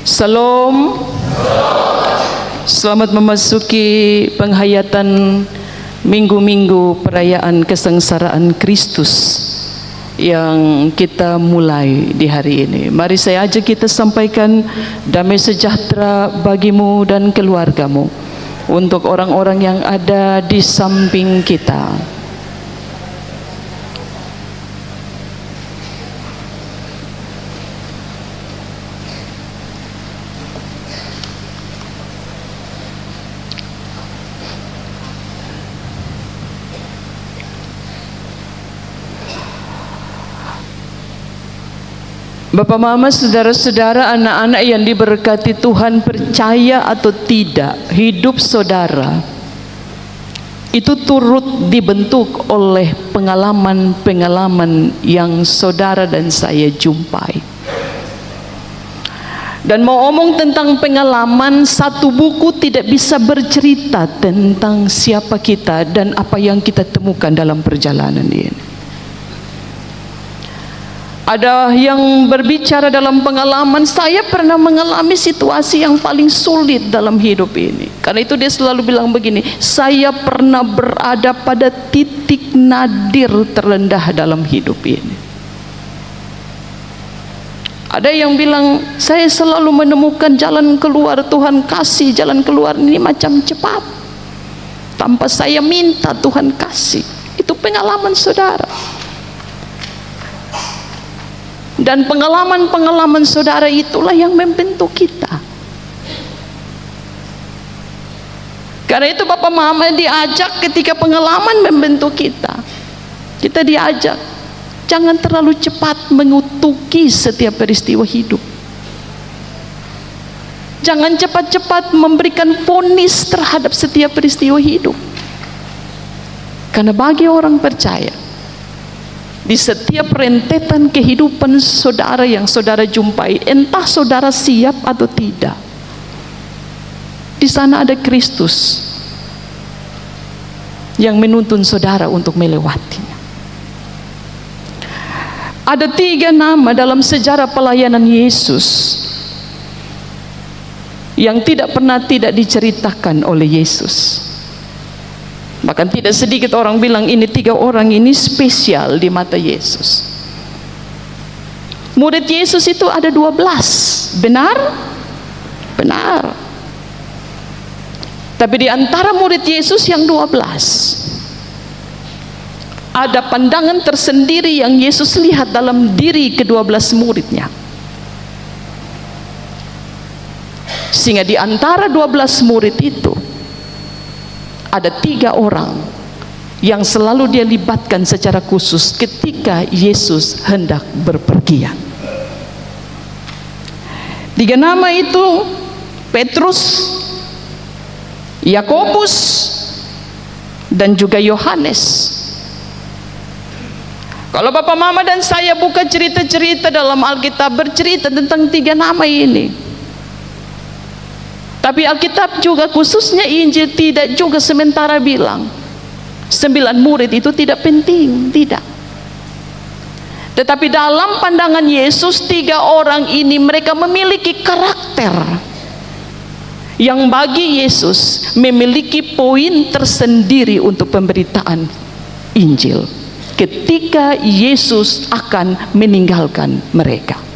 Salam. Selamat memasuki penghayatan minggu-minggu perayaan kesengsaraan Kristus yang kita mulai di hari ini. Mari saya ajak kita sampaikan damai sejahtera bagimu dan keluargamu, untuk orang-orang yang ada di samping kita. Bapak, Mama, saudara-saudara, anak-anak yang diberkati Tuhan, percaya atau tidak, hidup saudara itu turut dibentuk oleh pengalaman-pengalaman yang saudara dan saya jumpai. Dan mau omong tentang pengalaman, satu buku tidak bisa bercerita tentang siapa kita dan apa yang kita temukan dalam perjalanan ini. Ada yang berbicara dalam pengalaman, saya pernah mengalami situasi yang paling sulit dalam hidup ini. Karena itu dia selalu bilang begini, saya pernah berada pada titik nadir terendah dalam hidup ini. Ada yang bilang, saya selalu menemukan jalan keluar, Tuhan kasih jalan keluar ini macam cepat. Tanpa saya minta, Tuhan kasih. Itu pengalaman saudara. Dan pengalaman-pengalaman saudara itulah yang membentuk kita. Karena itu Bapak Mama diajak ketika pengalaman membentuk kita. Kita diajak, jangan terlalu cepat mengutuki setiap peristiwa hidup. Jangan cepat-cepat memberikan vonis terhadap setiap peristiwa hidup. Karena bagi orang percaya, di setiap rentetan kehidupan saudara yang saudara jumpai, entah saudara siap atau tidak, di sana ada Kristus yang menuntun saudara untuk melewatinya. Ada 3 nama dalam sejarah pelayanan Yesus yang tidak pernah tidak diceritakan oleh Yesus. Bahkan tidak sedikit orang bilang ini 3 orang ini spesial di mata Yesus. Murid Yesus itu ada 12, benar? Benar. Tapi di antara murid Yesus yang 12, ada pandangan tersendiri yang Yesus lihat dalam diri ke-12 muridnya. Sehingga di antara 12 murid itu ada 3 orang yang selalu dia libatkan secara khusus ketika Yesus hendak berpergian. 3 nama itu Petrus, Yakobus, dan juga Yohanes. Kalau Bapak Mama dan saya buka cerita-cerita dalam Alkitab, bercerita tentang 3 nama ini. Tapi Alkitab juga, khususnya Injil, tidak juga sementara bilang 9 murid itu tidak penting, tidak. Tetapi dalam pandangan Yesus, 3 orang ini mereka memiliki karakter yang bagi Yesus memiliki poin tersendiri untuk pemberitaan Injil ketika Yesus akan meninggalkan mereka.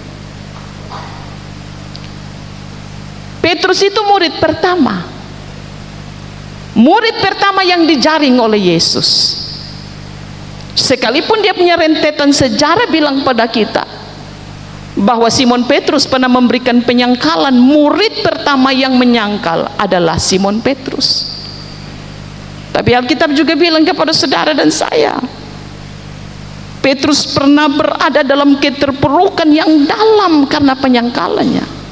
Petrus itu murid pertama. Murid pertama yang dijaring oleh Yesus. Sekalipun dia punya rentetan sejarah bilang pada kita bahwa Simon Petrus pernah memberikan penyangkalan, murid pertama yang menyangkal adalah Simon Petrus. Tapi Alkitab juga bilang kepada saudara dan saya, Petrus pernah berada dalam keterpurukan yang dalam karena penyangkalannya.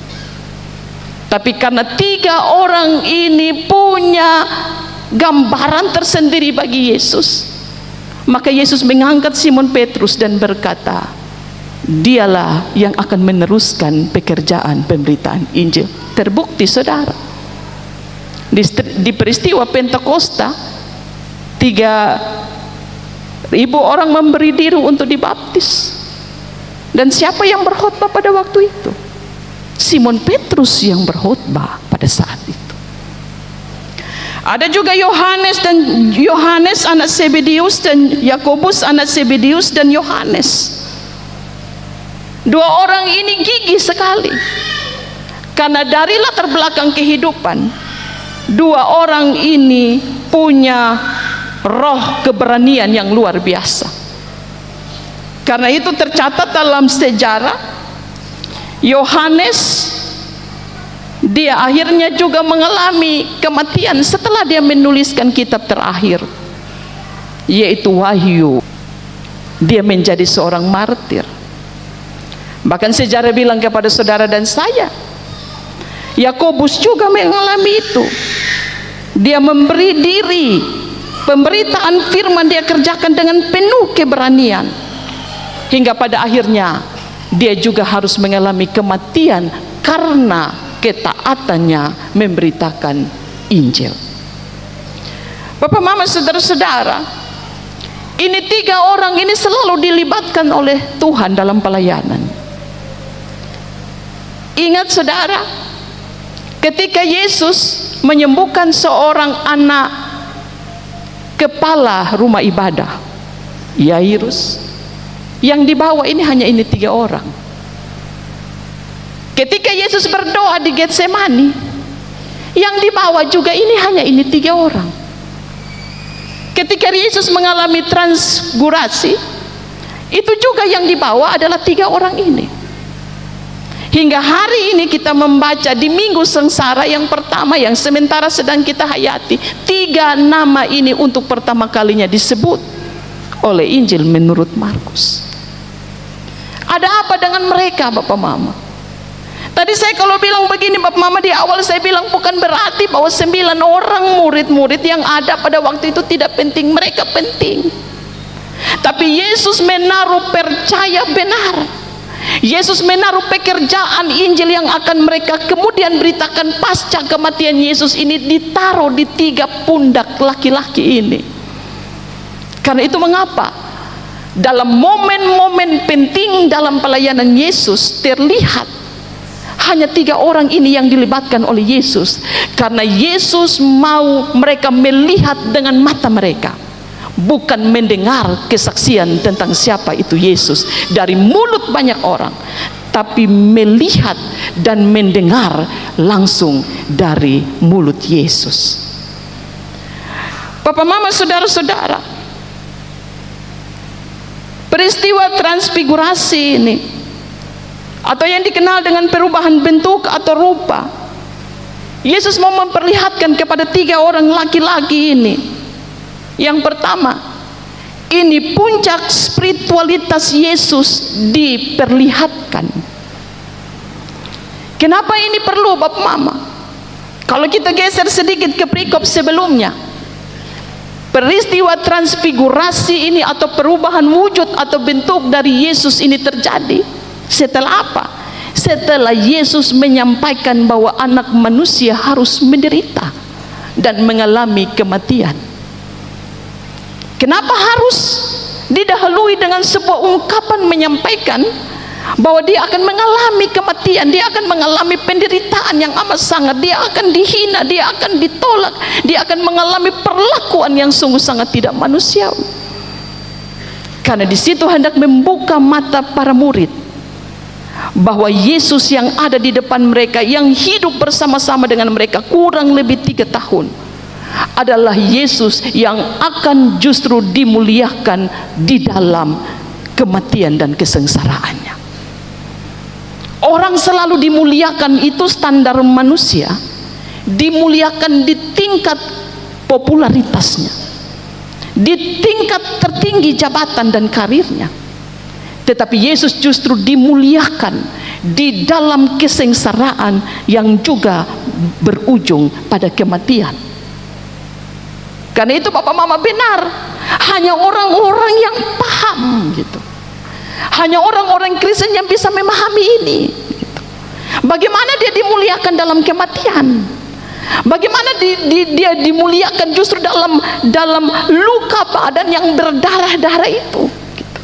Tapi karena 3 orang ini punya gambaran tersendiri bagi Yesus, maka Yesus mengangkat Simon Petrus dan berkata, dialah yang akan meneruskan pekerjaan pemberitaan Injil. Terbukti saudara, di peristiwa Pentakosta 3.000 orang memberi diri untuk dibaptis. Dan siapa yang berkhotbah pada waktu itu? Simon Petrus yang berkhotbah pada saat itu. Ada juga Yohanes anak Zebedeus dan Yakobus anak Zebedeus dan Yohanes. Dua orang ini gigih sekali, karena dari latar belakang kehidupan, dua orang ini punya roh keberanian yang luar biasa. Karena itu tercatat dalam sejarah, Yohanes dia akhirnya juga mengalami kematian setelah dia menuliskan kitab terakhir, yaitu Wahyu. Dia menjadi seorang martir. Bahkan sejarah bilang kepada saudara dan saya, Yakobus juga mengalami itu. Dia memberi diri, pemberitaan firman dia kerjakan dengan penuh keberanian, hingga pada akhirnya dia juga harus mengalami kematian karena ketaatannya memberitakan Injil. Bapak, mama, saudara-saudara, ini tiga orang ini selalu dilibatkan oleh Tuhan dalam pelayanan. Ingat saudara, ketika Yesus menyembuhkan seorang anak kepala rumah ibadah, Yairus, yang dibawa ini hanya ini tiga orang. Ketika Yesus berdoa di Getsemani, yang dibawa juga ini hanya ini tiga orang. Ketika Yesus mengalami transfigurasi, itu juga yang dibawa adalah tiga orang ini. Hingga hari ini kita membaca di Minggu Sengsara yang pertama, yang sementara sedang kita hayati, tiga nama ini untuk pertama kalinya disebut oleh Injil menurut Markus. Ada apa dengan mereka, Bapak Mama? Tadi saya kalau bilang begini, Bapak Mama, di awal saya bilang bukan berarti bahwa 9 orang murid-murid yang ada pada waktu itu tidak penting. Mereka penting. Tapi Yesus menaruh percaya benar. Yesus menaruh pekerjaan Injil yang akan mereka kemudian beritakan pasca kematian Yesus ini ditaruh di tiga pundak laki-laki ini. Karena itu mengapa dalam momen-momen penting dalam pelayanan Yesus terlihat hanya tiga orang ini yang dilibatkan oleh Yesus, karena Yesus mau mereka melihat dengan mata mereka, bukan mendengar kesaksian tentang siapa itu Yesus dari mulut banyak orang, tapi melihat dan mendengar langsung dari mulut Yesus. Bapak, mama, saudara-saudara, peristiwa transfigurasi ini, atau yang dikenal dengan perubahan bentuk atau rupa, Yesus mau memperlihatkan kepada tiga orang laki-laki ini. Yang pertama, ini puncak spiritualitas Yesus diperlihatkan. Kenapa ini perlu, Bapak Mama? Kalau kita geser sedikit ke perikop sebelumnya, peristiwa transfigurasi ini atau perubahan wujud atau bentuk dari Yesus ini terjadi setelah apa? Setelah Yesus menyampaikan bahwa anak manusia harus menderita dan mengalami kematian. Kenapa harus didahului dengan sebuah ungkapan menyampaikan bahwa dia akan mengalami kematian, dia akan mengalami penderitaan yang amat sangat, dia akan dihina, dia akan ditolak, dia akan mengalami perlakuan yang sungguh sangat tidak manusiawi. Karena di situ hendak membuka mata para murid bahwa Yesus yang ada di depan mereka, yang hidup bersama-sama dengan mereka kurang lebih 3 tahun, adalah Yesus yang akan justru dimuliakan di dalam kematian dan kesengsaraannya. Orang selalu dimuliakan, itu standar manusia, dimuliakan di tingkat popularitasnya, di tingkat tertinggi jabatan dan karirnya. Tetapi Yesus justru dimuliakan di dalam kesengsaraan yang juga berujung pada kematian. Karena itu Bapak Mama benar, hanya orang-orang yang paham gitu, hanya orang-orang Kristen yang bisa memahami ini gitu. Bagaimana dia dimuliakan dalam kematian, bagaimana dia dimuliakan justru dalam luka badan yang berdarah-darah itu gitu.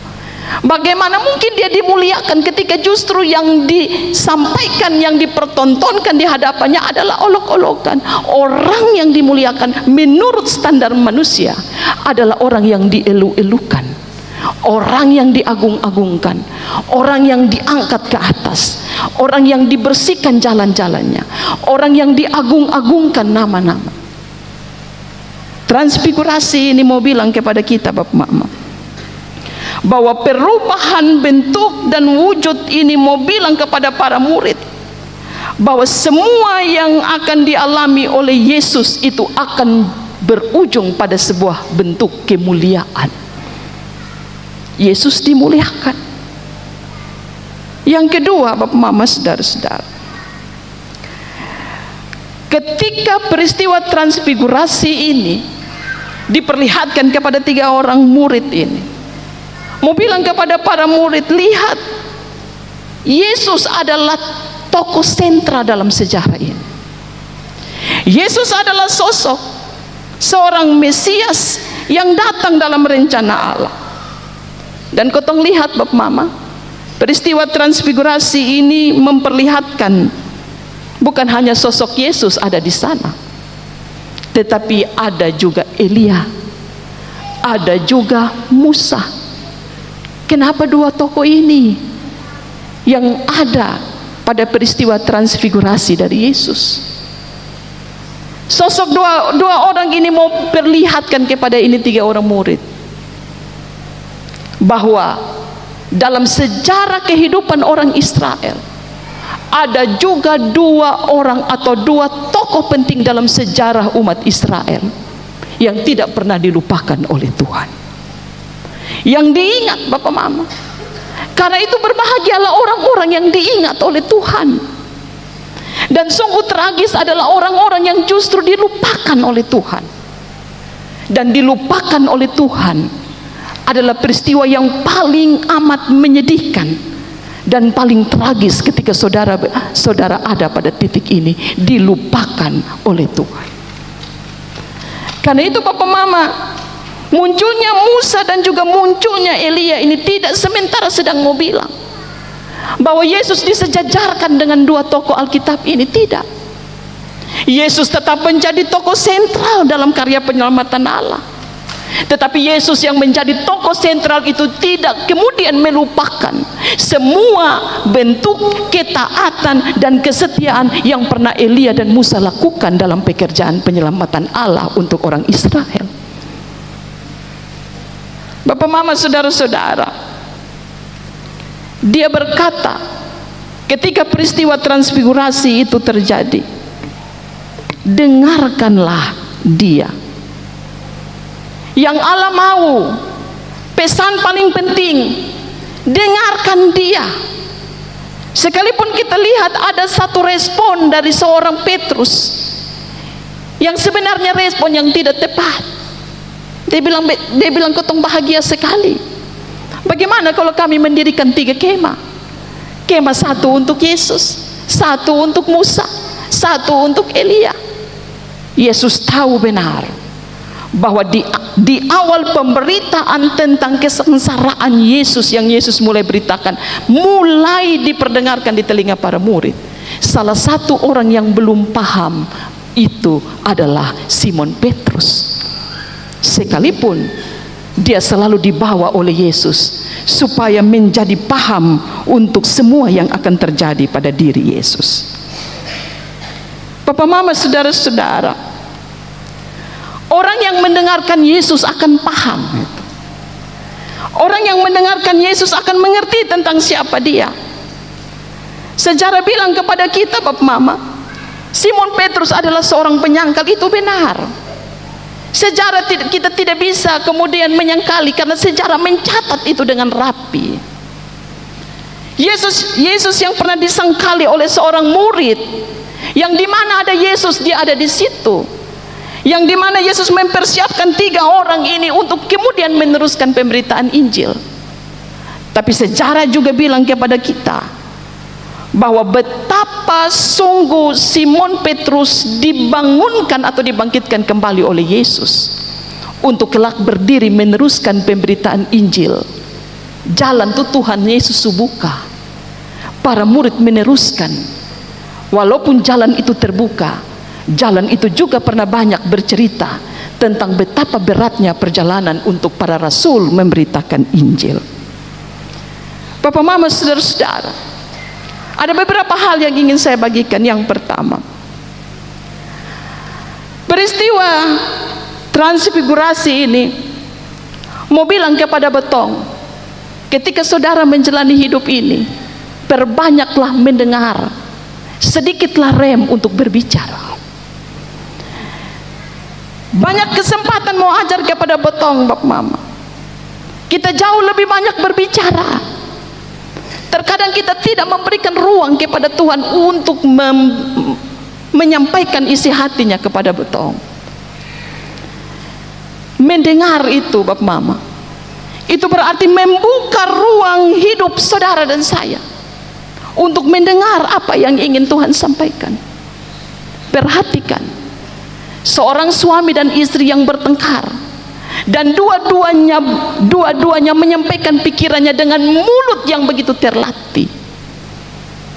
Bagaimana mungkin dia dimuliakan ketika justru yang disampaikan, yang dipertontonkan di hadapannya adalah olok-olokan. Orang yang dimuliakan menurut standar manusia adalah orang yang dielu-elukan, orang yang diagung-agungkan, orang yang diangkat ke atas, orang yang dibersihkan jalan-jalannya, orang yang diagung-agungkan nama-nama. Transfigurasi ini mau bilang kepada kita Bapak Mama, bahwa perubahan bentuk dan wujud ini mau bilang kepada para murid bahwa semua yang akan dialami oleh Yesus itu akan berujung pada sebuah bentuk kemuliaan. Yesus dimuliakan. Yang kedua Bapak Mama, saudara-saudara, ketika peristiwa transfigurasi ini diperlihatkan kepada 3 orang murid ini, mau bilang kepada para murid, lihat, Yesus adalah tokoh sentra dalam sejarah ini. Yesus adalah sosok seorang Mesias yang datang dalam rencana Allah. Dan kotong lihat Bapak Mama, peristiwa transfigurasi ini memperlihatkan bukan hanya sosok Yesus ada di sana, tetapi ada juga Elia, ada juga Musa. Kenapa 2 tokoh ini yang ada pada peristiwa transfigurasi dari Yesus? Sosok dua orang ini mau perlihatkan kepada ini 3 orang murid bahwa dalam sejarah kehidupan orang Israel ada juga 2 orang atau 2 tokoh penting dalam sejarah umat Israel yang tidak pernah dilupakan oleh Tuhan, yang diingat Bapak Mama. Karena itu berbahagialah orang-orang yang diingat oleh Tuhan. Dan sungguh tragis adalah orang-orang yang justru dilupakan oleh Tuhan. Dan dilupakan oleh Tuhan adalah peristiwa yang paling amat menyedihkan dan paling tragis ketika saudara ada pada titik ini, dilupakan oleh Tuhan. Karena itu Bapak Mama, munculnya Musa dan juga munculnya Elia ini tidak sementara sedang mau bilang bahwa Yesus disejajarkan dengan 2 tokoh Alkitab ini. Tidak. Yesus tetap menjadi tokoh sentral dalam karya penyelamatan Allah. Tetapi Yesus yang menjadi tokoh sentral itu tidak kemudian melupakan semua bentuk ketaatan dan kesetiaan yang pernah Elia dan Musa lakukan dalam pekerjaan penyelamatan Allah untuk orang Israel. Bapak Mama, saudara-saudara, dia berkata ketika peristiwa transfigurasi itu terjadi, dengarkanlah dia. Yang Allah mau, pesan paling penting, dengarkan dia. Sekalipun kita lihat ada satu respon dari seorang Petrus yang sebenarnya respon yang tidak tepat. Dia bilang kotong bahagia sekali. Bagaimana kalau kami mendirikan 3 kemah? Kemah 1 untuk Yesus, 1 untuk Musa, 1 untuk Elia. Yesus tahu benar bahwa di awal pemberitaan tentang kesengsaraan Yesus yang Yesus mulai beritakan, mulai diperdengarkan di telinga para murid, salah satu orang yang belum paham itu adalah Simon Petrus. Sekalipun dia selalu dibawa oleh Yesus supaya menjadi paham untuk semua yang akan terjadi pada diri Yesus. Bapak Mama, saudara-saudara, orang yang mendengarkan Yesus akan paham. Orang yang mendengarkan Yesus akan mengerti tentang siapa dia. Sejarah bilang kepada kita Bapak Mama, Simon Petrus adalah seorang penyangkal, itu benar. Sejarah kita tidak bisa kemudian menyangkali karena sejarah mencatat itu dengan rapi. Yesus yang pernah disangkali oleh seorang murid, yang dimana ada Yesus dia ada di situ, yang dimana Yesus mempersiapkan 3 orang ini untuk kemudian meneruskan pemberitaan Injil. Tapi sejarah juga bilang kepada kita bahwa betapa sungguh Simon Petrus dibangunkan atau dibangkitkan kembali oleh Yesus untuk kelak berdiri meneruskan pemberitaan Injil jalan itu Tuhan Yesus buka. Para murid meneruskan. Walaupun jalan itu terbuka, jalan itu juga pernah banyak bercerita tentang betapa beratnya perjalanan untuk para rasul memberitakan Injil. Bapak, mama, saudara-saudara, ada beberapa hal yang ingin saya bagikan. Yang pertama, peristiwa transfigurasi ini mau bilang kepada Betong, ketika saudara menjalani hidup ini, perbanyaklah mendengar, sedikitlah rem untuk berbicara. Banyak kesempatan mau ajar kepada Betong, Bapak Mama. Kita jauh lebih banyak berbicara. Terkadang kita tidak memberikan ruang kepada Tuhan untuk menyampaikan isi hatinya kepada Betong. Mendengar itu, Bapak Mama, itu berarti membuka ruang hidup saudara dan saya untuk mendengar apa yang ingin Tuhan sampaikan. Perhatikan, seorang suami dan istri yang bertengkar, dan dua-duanya menyampaikan pikirannya dengan mulut yang begitu terlatih.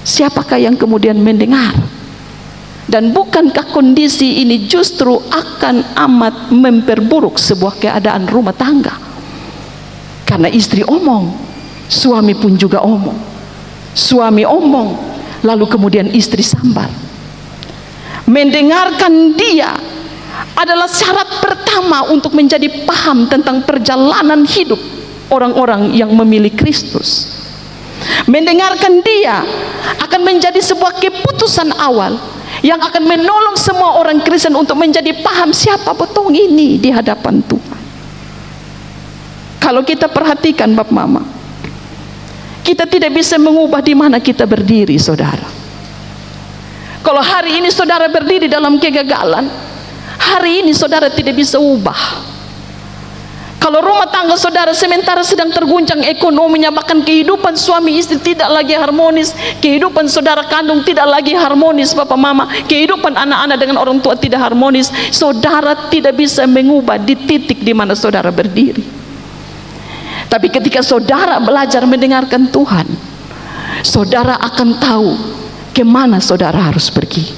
Siapakah yang kemudian mendengar? Dan bukankah kondisi ini justru akan amat memperburuk sebuah keadaan rumah tangga? Karena istri omong, suami pun juga omong. Suami omong, lalu kemudian istri sambar. Mendengarkan dia adalah syarat pertama untuk menjadi paham tentang perjalanan hidup orang-orang yang memilih Kristus. Mendengarkan dia akan menjadi sebuah keputusan awal yang akan menolong semua orang Kristen untuk menjadi paham siapa Betong ini di hadapan Tuhan. Kalau kita perhatikan, Bapak Mama, kita tidak bisa mengubah di mana kita berdiri, saudara. Kalau hari ini saudara berdiri dalam kegagalan, hari ini saudara tidak bisa ubah. Kalau rumah tangga saudara sementara sedang terguncang ekonominya, bahkan kehidupan suami istri tidak lagi harmonis, kehidupan saudara kandung tidak lagi harmonis, Bapak Mama, kehidupan anak-anak dengan orang tua tidak harmonis, saudara tidak bisa mengubah di titik di mana saudara berdiri. Tapi ketika saudara belajar mendengarkan Tuhan, saudara akan tahu kemana saudara harus pergi,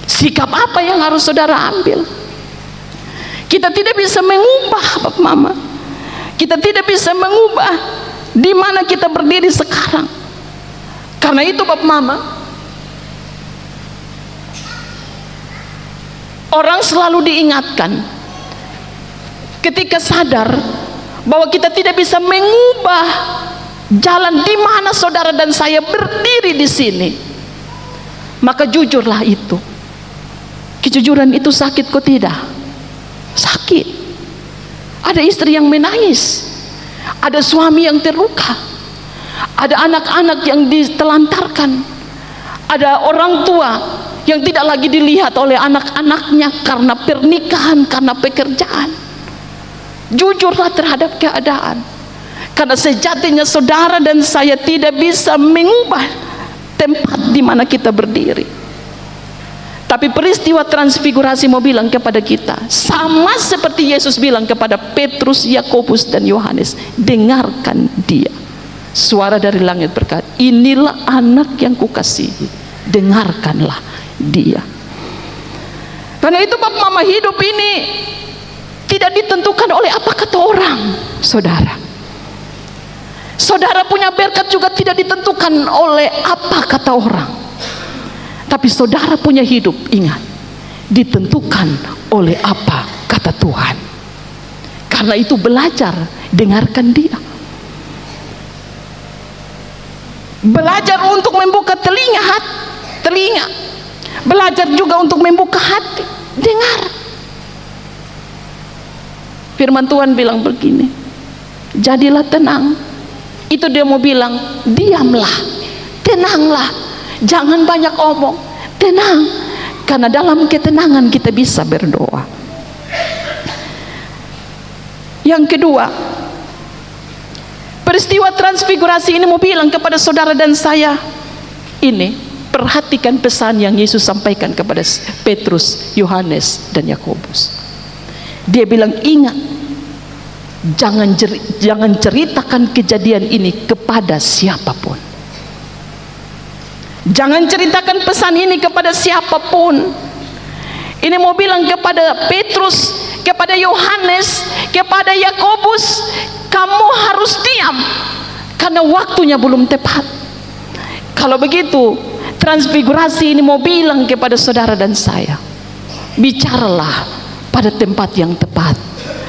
sikap apa yang harus saudara ambil. Kita tidak bisa mengubah, Bapak Mama, kita tidak bisa mengubah di mana kita berdiri sekarang. Karena itu, Bapak Mama, orang selalu diingatkan ketika sadar bahwa kita tidak bisa mengubah jalan di mana saudara dan saya berdiri di sini, maka jujurlah itu. Kejujuran itu sakit kok tidak? Sakit. Ada istri yang menangis, ada suami yang terluka, ada anak-anak yang ditelantarkan, ada orang tua yang tidak lagi dilihat oleh anak-anaknya karena pernikahan, karena pekerjaan. Jujurlah terhadap keadaan, karena sejatinya saudara dan saya tidak bisa mengubah tempat di mana kita berdiri. Tapi peristiwa transfigurasi mau bilang kepada kita, sama seperti Yesus bilang kepada Petrus, Yakobus dan Yohanes, dengarkan dia. Suara dari langit berkata, inilah anak yang kukasihi, dengarkanlah dia. Karena itu, Bapak Mama, hidup ini tidak ditentukan oleh apa kata orang, saudara. Saudara punya berkat juga tidak ditentukan oleh apa kata orang. Tapi saudara punya hidup, ingat, ditentukan oleh apa kata Tuhan. Karena itu belajar, dengarkan dia. Belajar untuk membuka telinga. Belajar juga untuk membuka hati, dengar. Firman Tuhan bilang begini, jadilah tenang. Itu dia mau bilang, diamlah, tenanglah, jangan banyak omong, tenang. Karena dalam ketenangan kita bisa berdoa. Yang kedua, peristiwa transfigurasi ini mau bilang kepada saudara dan saya, ini perhatikan pesan yang Yesus sampaikan kepada Petrus, Yohanes dan Yakobus. Dia bilang, ingat, Jangan ceritakan kejadian ini kepada siapapun. Jangan ceritakan pesan ini kepada siapapun. Ini mau bilang kepada Petrus, kepada Yohanes, kepada Yakobus, kamu harus diam karena waktunya belum tepat. Kalau begitu, transfigurasi ini mau bilang kepada saudara dan saya, bicaralah pada tempat yang tepat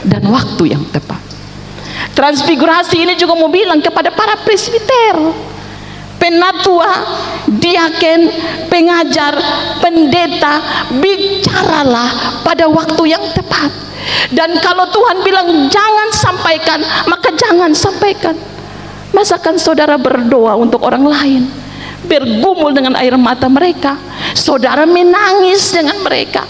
dan waktu yang tepat. Transfigurasi ini juga mau bilang kepada para presbiter, penatua, diaken, pengajar, pendeta, bicaralah pada waktu yang tepat. Dan kalau Tuhan bilang jangan sampaikan, maka jangan sampaikan. Masakan saudara berdoa untuk orang lain, bergumul dengan air mata mereka, saudara menangis dengan mereka,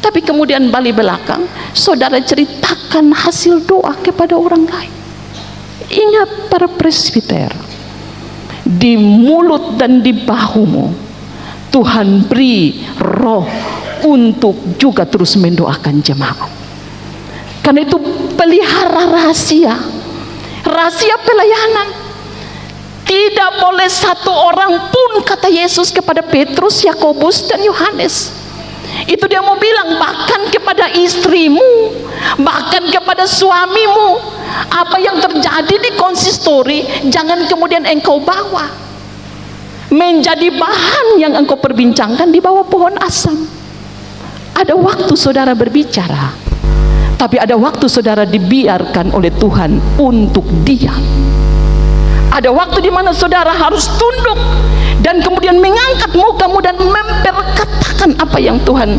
tapi kemudian balik belakang saudara ceritakan hasil doa kepada orang lain. Ingat para presbiter, di mulut dan di bahumu Tuhan beri roh untuk juga terus mendoakan jemaat. Karena itu pelihara rahasia pelayanan. Tidak boleh satu orang pun, kata Yesus kepada Petrus, Yakobus dan Yohanes. Itu dia mau bilang, bahkan kepada istrimu, bahkan kepada suamimu, apa yang terjadi di konsistori jangan kemudian engkau bawa menjadi bahan yang engkau perbincangkan di bawah pohon asam. Ada waktu saudara berbicara, tapi ada waktu saudara dibiarkan oleh Tuhan untuk diam. Ada waktu di mana saudara harus tunduk dan kemudian mengangkat mukamu dan memperkatakan apa yang Tuhan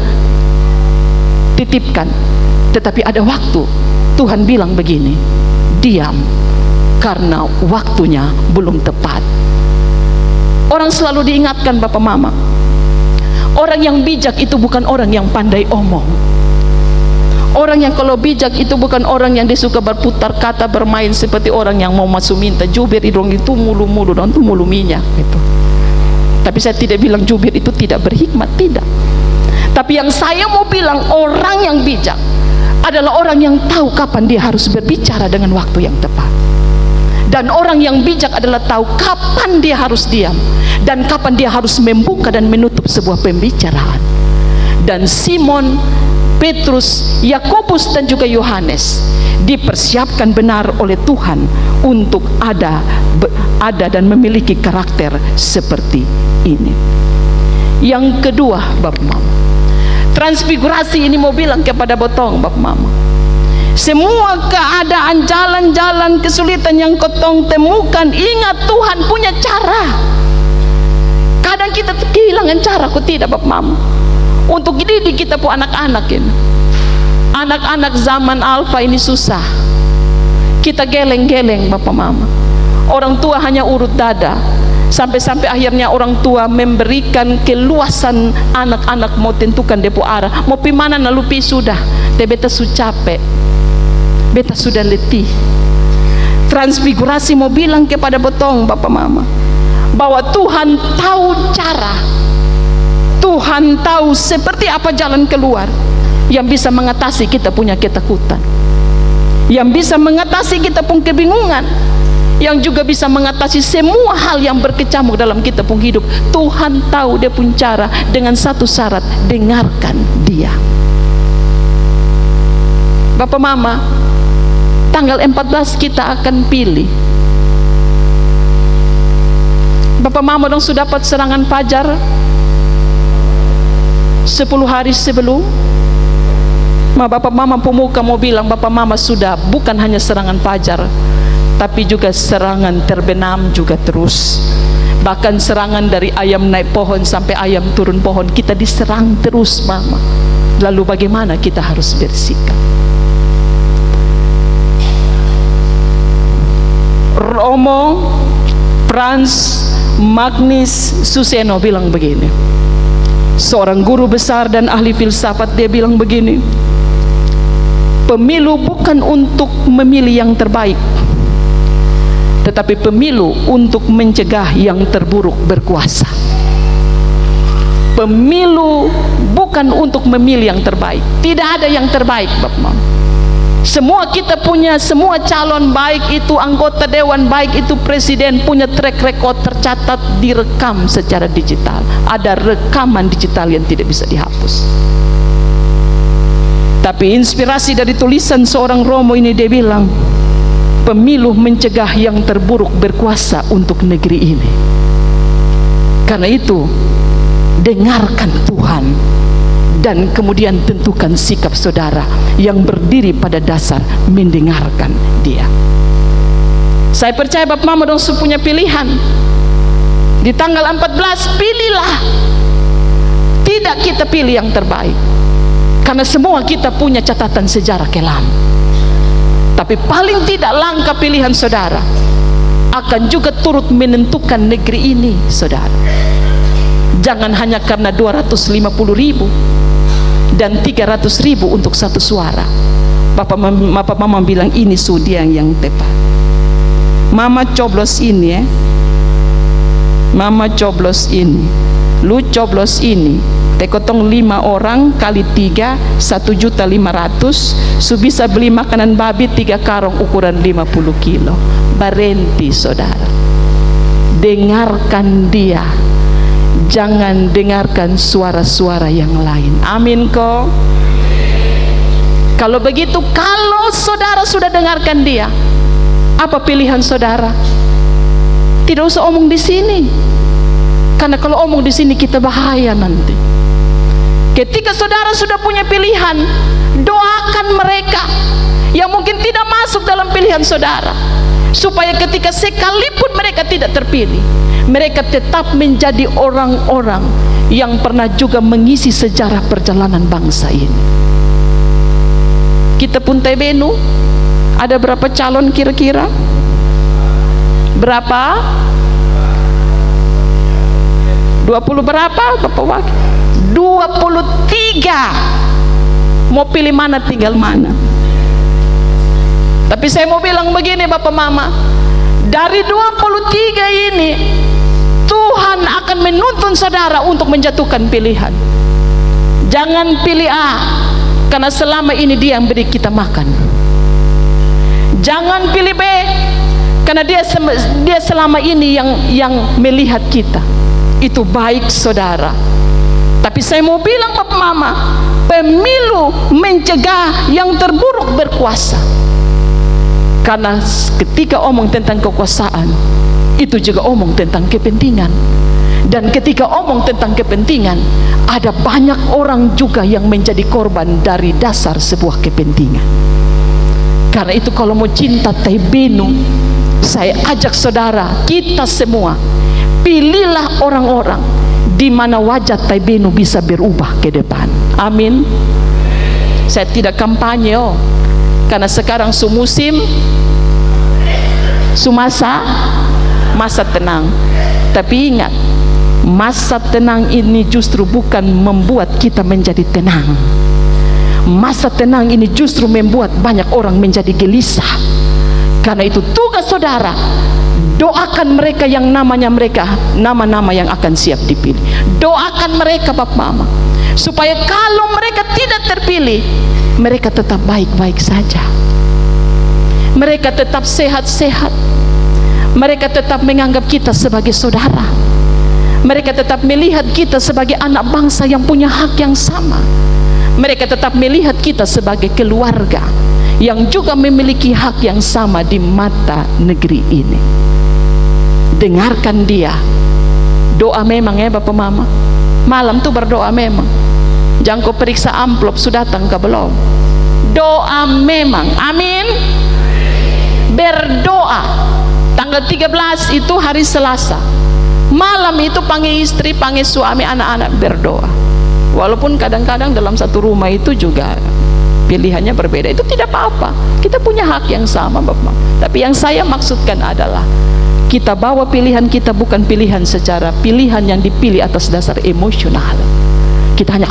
titipkan. Tetapi ada waktu Tuhan bilang begini, diam karena waktunya belum tepat. Orang selalu diingatkan Bapak Mama, orang yang bijak itu bukan orang yang pandai omong. Orang yang kalau bijak itu bukan orang yang dia suka berputar kata, bermain seperti orang yang mau masuk minta jubir hidung itu mulu-mulu dan itu mulu minyak gitu. Tapi saya tidak bilang jubir itu tidak berhikmat, tidak. Tapi yang saya mau bilang, orang yang bijak adalah orang yang tahu kapan dia harus berbicara dengan waktu yang tepat. Dan orang yang bijak adalah tahu kapan dia harus diam dan kapan dia harus membuka dan menutup sebuah pembicaraan. Dan Simon, Petrus, Yakobus dan juga Yohanes dipersiapkan benar oleh Tuhan untuk ada dan memiliki karakter seperti ini. Yang kedua, Bapak Mama, transfigurasi ini mau bilang kepada Botong, Bapak Mama, semua keadaan jalan-jalan kesulitan yang Kotong temukan, ingat Tuhan punya cara. Kadang kita kehilangan cara, kok tidak Bapak Mama, untuk didik kita pun anak-anak ini. Anak-anak zaman alfa ini susah. Kita geleng-geleng Bapak Mama. Orang tua hanya urut dada. Sampai-sampai akhirnya orang tua memberikan keluasan anak-anak mau tentukan depo arah. Mau pi mana na lupi sudah. Te beta su capek. Beta sudah letih. Transfigurasi mau bilang kepada Botong Bapak Mama, bahwa Tuhan tahu cara. Tuhan tahu seperti apa jalan keluar yang bisa mengatasi kita punya ketakutan, yang bisa mengatasi kita pun kebingungan, yang juga bisa mengatasi semua hal yang berkecamuk dalam kita pun hidup. Tuhan tahu dia pun cara, dengan satu syarat, dengarkan dia. Bapak Mama, tanggal 14 kita akan pilih. Bapak Mama dong sudah dapat serangan fajar 10 hari sebelum. Bapak Mama pemuka mau bilang, Bapak Mama sudah bukan hanya serangan fajar, tapi juga serangan terbenam juga terus. Bahkan serangan dari ayam naik pohon sampai ayam turun pohon, kita diserang terus Mama. Lalu bagaimana kita harus bersikap? Romo Franz Magnus Suseno bilang begini, seorang guru besar dan ahli filsafat. Dia bilang begini, pemilu bukan untuk memilih yang terbaik, tetapi pemilu untuk mencegah yang terburuk berkuasa. Pemilu bukan untuk memilih yang terbaik. Tidak ada yang terbaik Bapak Mama. Semua kita punya, semua calon, baik itu anggota dewan, baik itu presiden, punya track record tercatat, direkam secara digital. Ada rekaman digital yang tidak bisa dihapus. Tapi inspirasi dari tulisan seorang Romo ini, dia bilang, pemilu mencegah yang terburuk berkuasa untuk negeri ini. Karena itu, dengarkan Tuhan dan kemudian tentukan sikap saudara yang berdiri pada dasar mendengarkan Dia. Saya percaya Bapak Mama dong punya pilihan. Di tanggal 14 pilihlah. Tidak kita pilih yang terbaik, karena semua kita punya catatan sejarah kelam. Tapi paling tidak langkah pilihan saudara akan juga turut menentukan negeri ini, saudara. Jangan hanya karena 250.000 dan 300.000 untuk satu suara. Bapak Mama bilang ini sudah yang tepat. Mama coblos ini, Mama coblos ini, lu coblos ini. Tekotong 5 orang kali 3, 1.500.000. Su bisa beli makanan babi 3 karung ukuran 50 kilo. Barenti saudara. Dengarkan Dia. Jangan dengarkan suara-suara yang lain. Amin kok. Kalau begitu, kalau saudara sudah dengarkan Dia, apa pilihan saudara? Tidak usah omong di sini. Karena kalau omong di sini kita bahaya nanti. Ketika saudara sudah punya pilihan, doakan mereka yang mungkin tidak masuk dalam pilihan saudara, supaya ketika sekalipun mereka tidak terpilih, mereka tetap menjadi orang-orang yang pernah juga mengisi sejarah perjalanan bangsa ini. Kita pun Tebenu, ada berapa calon kira-kira? Berapa? 20 berapa Bapak Wakil? 23. Mau pilih mana tinggal mana. Tapi saya mau bilang begini Bapak Mama, dari 23 ini Tuhan akan menuntun saudara untuk menjatuhkan pilihan. Jangan pilih A, karena selama ini Dia yang beri kita makan. Jangan pilih B, karena dia selama ini yang melihat kita. Itu baik saudara. Tapi saya mau bilang Bapak Mama, pemilu mencegah yang terburuk berkuasa. Karena ketika omong tentang kekuasaan, itu juga omong tentang kepentingan. Dan ketika omong tentang kepentingan, ada banyak orang juga yang menjadi korban dari dasar sebuah kepentingan. Karena itu kalau mau cinta Tebenu, saya ajak saudara, kita semua, pilihlah orang-orang di mana wajah Tebenu bisa berubah ke depan. Amin. Saya tidak kampanye, karena sekarang musim, masa tenang. Tapi ingat, masa tenang ini justru bukan membuat kita menjadi tenang. Masa tenang ini justru membuat banyak orang menjadi gelisah. Karena itu tugas saudara, doakan mereka yang nama-nama yang akan siap dipilih. Doakan mereka Bapak Mama, supaya kalau mereka tidak terpilih, mereka tetap baik-baik saja. Mereka tetap sehat-sehat. Mereka tetap menganggap kita sebagai saudara. Mereka tetap melihat kita sebagai anak bangsa yang punya hak yang sama. Mereka tetap melihat kita sebagai keluarga yang juga memiliki hak yang sama di mata negeri ini. Dengarkan Dia. Doa memang ya Bapak Mama. Malam tuh berdoa memang. Jangan kau periksa amplop sudah datang ke belum. Doa memang. Amin. Berdoa. Tanggal 13 itu hari Selasa. Malam itu panggil istri, panggil suami, anak-anak berdoa. Walaupun kadang-kadang dalam satu rumah itu juga pilihannya berbeda, itu tidak apa-apa. Kita punya hak yang sama Bapak. Tapi yang saya maksudkan adalah kita bawa pilihan kita bukan pilihan secara pilihan yang dipilih atas dasar emosional. Kita hanya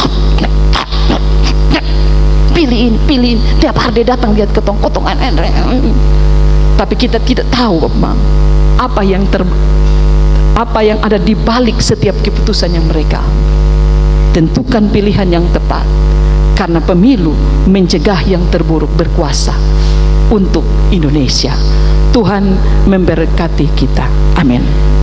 pilihin, tiap hari dia datang lihat ketong-kotongan. Tapi kita tidak tahu Bapak, apa yang ada di balik setiap keputusan yang mereka. Tentukan pilihan yang tepat. karena pemilu mencegah yang terburuk berkuasa untuk Indonesia. Tuhan memberkati kita. Amin.